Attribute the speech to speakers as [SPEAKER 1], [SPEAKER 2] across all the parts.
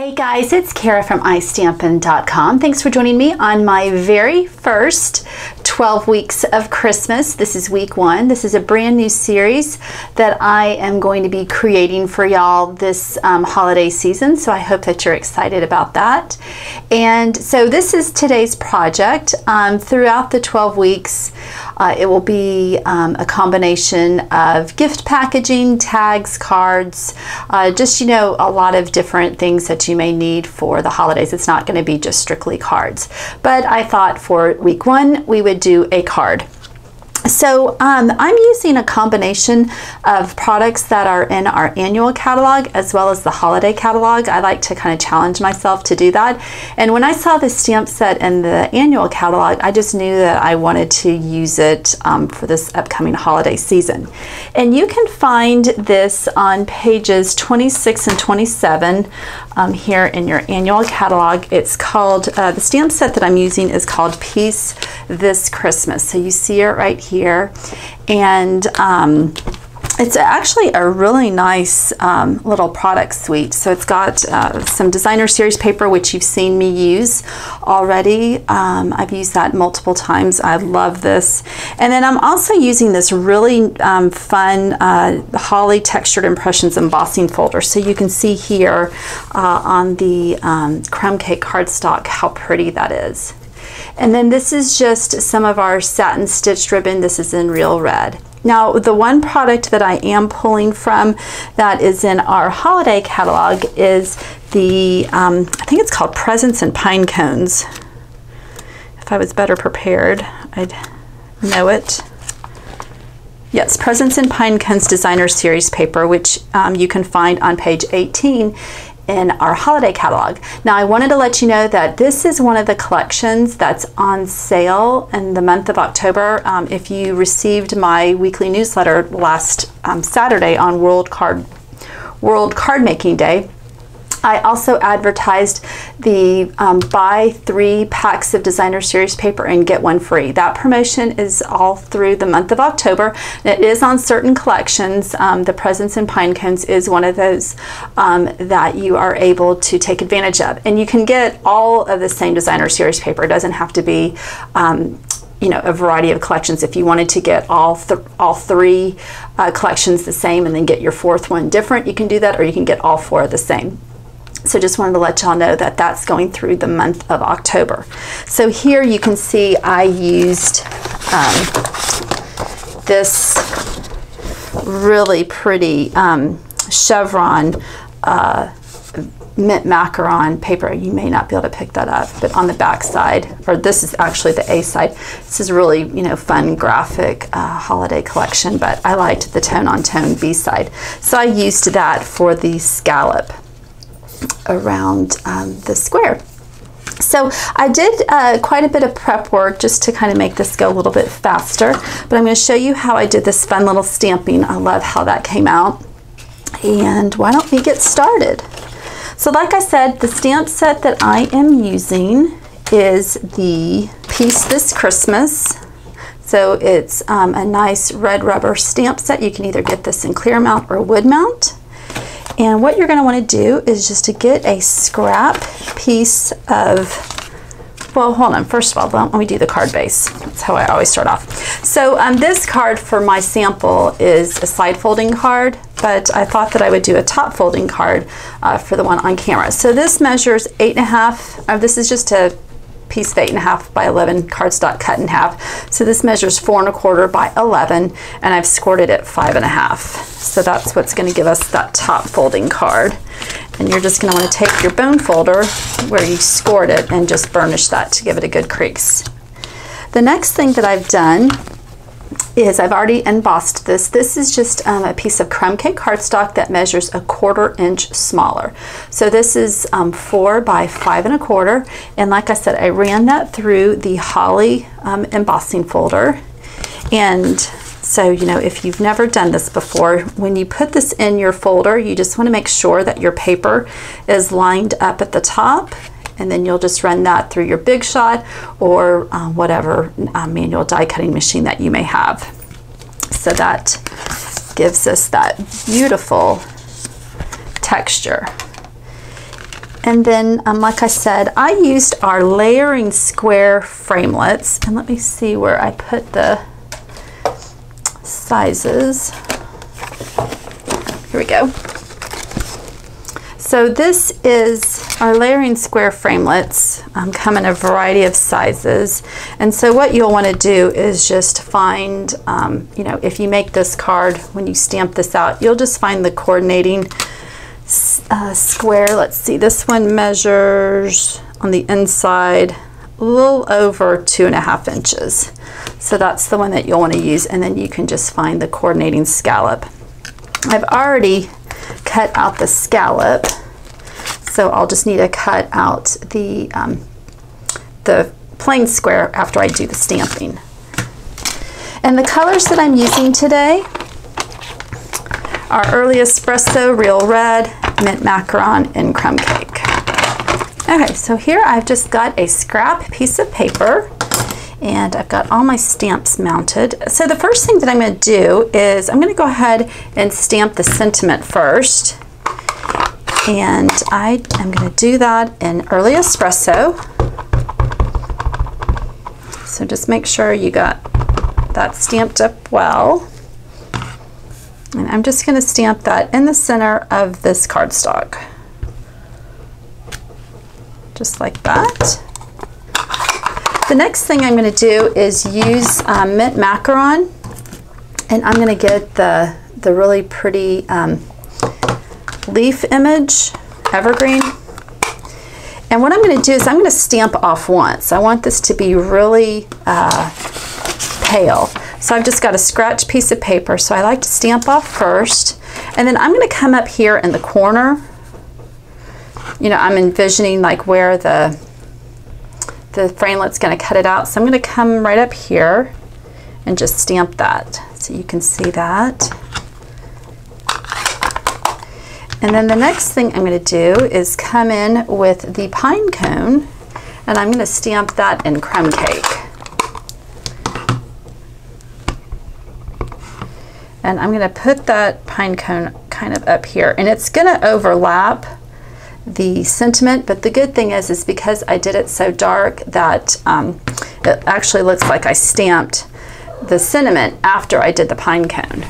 [SPEAKER 1] Hey guys, it's Kara from iStampin.com. Thanks for joining me on my very first 12 weeks of Christmas. This is week 1. This is a brand new series that I am going to be creating for y'all this holiday season, so I hope that you're excited about that. And so this is today's project. Throughout the 12 weeks, it will be a combination of gift packaging, tags, cards, just, you know, a lot of different things that you may need for the holidays. It's not going to be just strictly cards, but I thought for week 1 we would do a card. So I'm using a combination of products that are in our annual catalog as well as the holiday catalog. I like to kind of challenge myself to do that. And when I saw the stamp set in the annual catalog, I just knew that I wanted to use it for this upcoming holiday season. And you can find this on pages 26 and 27 here in your annual catalog. It's called, the stamp set that I'm using is called Peace This Christmas. So you see it right here, and it's actually a really nice little product suite. So it's got some designer series paper, which you've seen me use already. I've used that multiple times. I love this. And then I'm also using this really fun Holly Textured Impressions embossing folder. So you can see here on the crumb cake cardstock how pretty that is. And then this is just some of our satin stitched ribbon. This is in Real Red. Now, the one product that I am pulling from that is in our holiday catalog is the, I think it's called Presents and Pine Cones. If I was better prepared, I'd know it. Yes, Presents and Pine Cones Designer Series paper, which you can find on page 18 in our holiday catalog. Now, I wanted to let you know that this is one of the collections that's on sale in the month of October. If you received my weekly newsletter last Saturday on World Card Making Day, I also advertised the buy 3 packs of designer series paper and get 1 free. That promotion is all through the month of October. It is on certain collections. The Presents and Pine Cones is one of those that you are able to take advantage of. And you can get all of the same designer series paper. It doesn't have to be you know, a variety of collections. If you wanted to get all 3 collections the same and then get your 4th one different, you can do that, or you can get all 4 the same. So just wanted to let y'all know that that's going through the month of October. So here you can see I used this really pretty chevron mint macaron paper. You may not be able to pick that up, but on the back side, or this is actually the A side, this is really, you know, fun graphic holiday collection, but I liked the tone on tone B side. So I used that for the scallop around the square. So I did quite a bit of prep work just to kind of make this go a little bit faster, but I'm going to show you how I did this fun little stamping. I love how that came out. And why don't we get started? So like I said, the stamp set that I am using is the Peace This Christmas. So it's a nice red rubber stamp set. You can either get this in clear mount or wood mount. And what you're going to want to do is just to get a scrap piece of, well, hold on. First of all, let me do the card base. That's how I always start off. So this card for my sample is a side folding card, but I thought that I would do a top folding card for the one on camera. So this measures 8.5. This is just a piece of 8.5 by 11 cardstock cut in half. So this measures 4.25 by 11, and I've scored it at 5.5. So that's what's going to give us that top folding card. And you're just going to want to take your bone folder where you scored it and just burnish that to give it a good crease. The next thing that I've done is I've already embossed this. This is just a piece of crumb cake cardstock that measures 1/4 inch smaller. So this is 4 by 5.25, and like I said, I ran that through the Holly embossing folder. And so, you know, if you've never done this before, when you put this in your folder, you just want to make sure that your paper is lined up at the top, and then you'll just run that through your Big Shot or whatever manual die cutting machine that you may have. So that gives us that beautiful texture. And then, like I said, I used our layering square framelits. And let me see where I put the sizes. Here we go. So this is our layering square framelits, come in a variety of sizes. And so what you'll want to do is just find, you know, if you make this card, when you stamp this out, you'll just find the coordinating square. Let's see, this one measures on the inside a little over 2.5 inches. So that's the one that you'll want to use, and then you can just find the coordinating scallop. I've already cut out the scallop, so I'll just need to cut out the plain square after I do the stamping. And the colors that I'm using today are Early Espresso, Real Red, Mint Macaron, and Crumb Cake. Okay, so here I've just got a scrap piece of paper, and I've got all my stamps mounted. So the first thing that I'm going to do is I'm going to go ahead and stamp the sentiment first. And I am going to do that in Early Espresso. So just make sure you got that stamped up well. And I'm just going to stamp that in the center of this cardstock. Just like that. The next thing I'm going to do is use Mint Macaron, and I'm going to get the really pretty leaf image, evergreen. And what I'm going to do is I'm going to stamp off once. I want this to be really pale. So I've just got a scratch piece of paper, so I like to stamp off first, and then I'm going to come up here in the corner. You know, I'm envisioning like where the framelit going to cut it out, so I'm going to come right up here and just stamp that so you can see that. And then the next thing I'm going to do is come in with the pine cone, and I'm going to stamp that in Crumb Cake. And I'm going to put that pine cone kind of up here, and it's going to overlap the sentiment, but the good thing is because I did it so dark that it actually looks like I stamped the sentiment after I did the pine cone.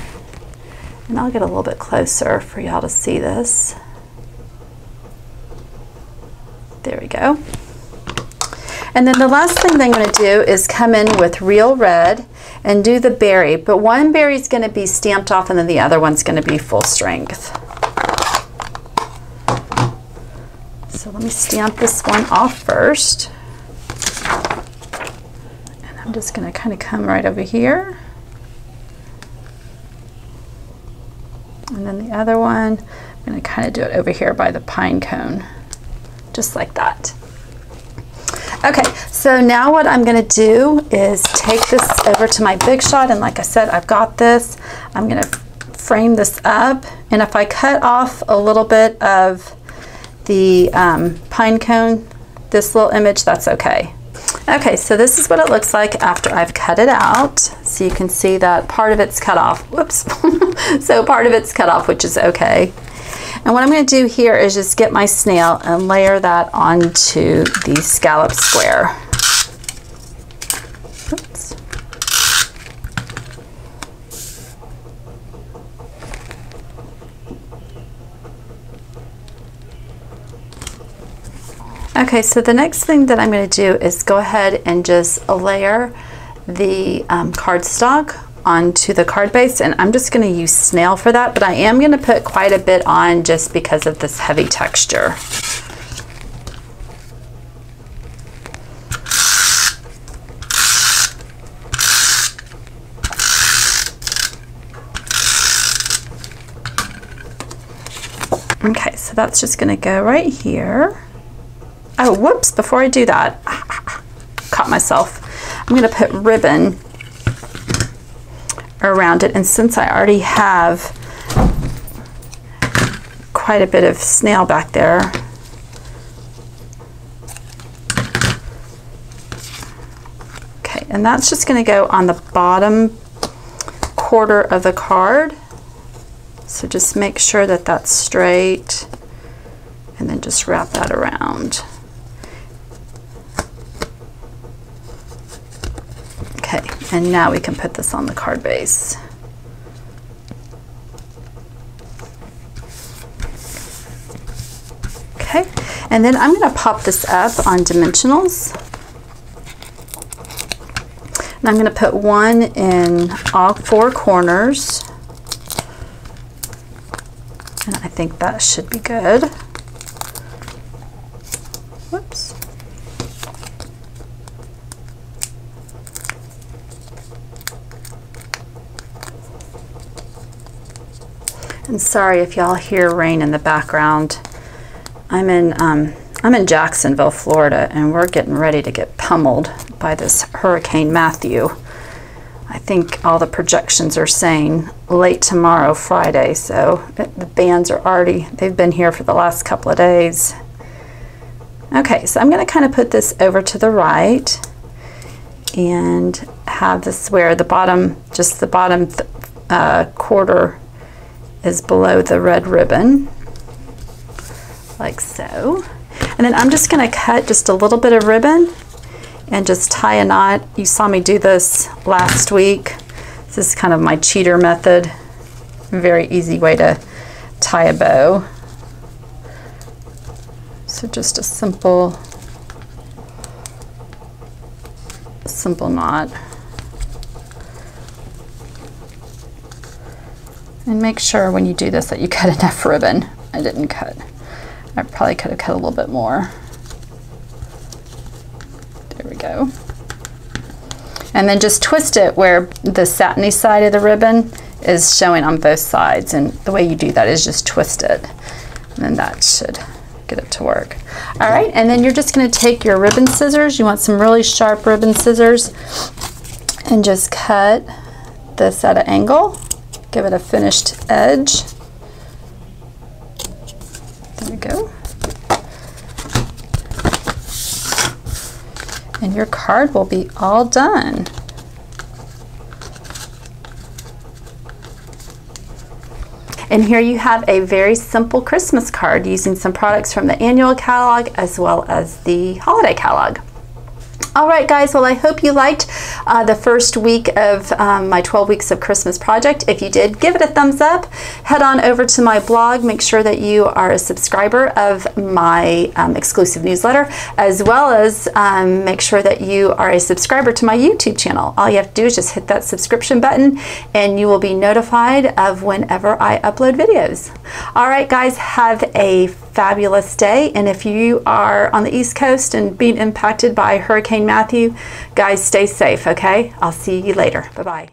[SPEAKER 1] And I'll get a little bit closer for y'all to see this. There we go. And then the last thing that I'm going to do is come in with Real Red and do the berry, but one berry is going to be stamped off and then the other one's going to be full strength. So let me stamp this one off first. And I'm just going to kind of come right over here. And then the other one, I'm going to kind of do it over here by the pine cone, just like that. Okay, so now what I'm going to do is take this over to my Big Shot, and like I said, I've got this. I'm going to frame this up, and if I cut off a little bit of the pine cone, this little image, that's okay. Okay, so this is what it looks like after I've cut it out. So you can see that part of it's cut off. Whoops. So part of it's cut off, which is okay. And what I'm going to do here is just get my snail and layer that onto the scallop square. Oops. Okay, so the next thing that I'm going to do is go ahead and just layer the cardstock onto the card base, and I'm just going to use snail for that, but I am going to put quite a bit on just because of this heavy texture. Okay, so that's just going to go right here. Oh, whoops, before I do that, caught myself. I'm going to put ribbon around it, and since I already have quite a bit of snail back there, okay, and that's just going to go on the bottom quarter of the card, so just make sure that that's straight, and then just just wrap that around. Okay, and now we can put this on the card base. Okay, and then I'm going to pop this up on dimensionals. And I'm going to put one in all four corners. And I think that should be good. Whoops. And sorry if y'all hear rain in the background. I'm in Jacksonville, Florida, and we're getting ready to get pummeled by this Hurricane Matthew. I think all the projections are saying late tomorrow, Friday, so the bands are already, they've been here for the last couple of days. Okay, so I'm going to kind of put this over to the right and have this where the bottom, just the bottom quarter is below the red ribbon, like so. And then I'm just going to cut just a little bit of ribbon and just tie a knot. You saw me do this last week. This is kind of my cheater method. Very easy way to tie a bow. So just a simple knot. And make sure when you do this that you cut enough ribbon. I didn't cut. I probably could have cut a little bit more. There we go. And then just twist it where the satiny side of the ribbon is showing on both sides. And the way you do that is just twist it. And then that should get it to work. All right, and then you're just going to take your ribbon scissors. You want some really sharp ribbon scissors. And just cut this at an angle. Give it a finished edge. There we go. And your card will be all done. And here you have a very simple Christmas card using some products from the annual catalog as well as the holiday catalog. All right, guys, well, I hope you liked the first week of my 12 Weeks of Christmas project. If you did, give it a thumbs up. Head on over to my blog. Make sure that you are a subscriber of my exclusive newsletter, as well as make sure that you are a subscriber to my YouTube channel. All you have to do is just hit that subscription button, and you will be notified of whenever I upload videos. All right, guys, have a fabulous day. And if you are on the East Coast and being impacted by Hurricane Matthew, guys, stay safe, okay? I'll see you later. Bye-bye.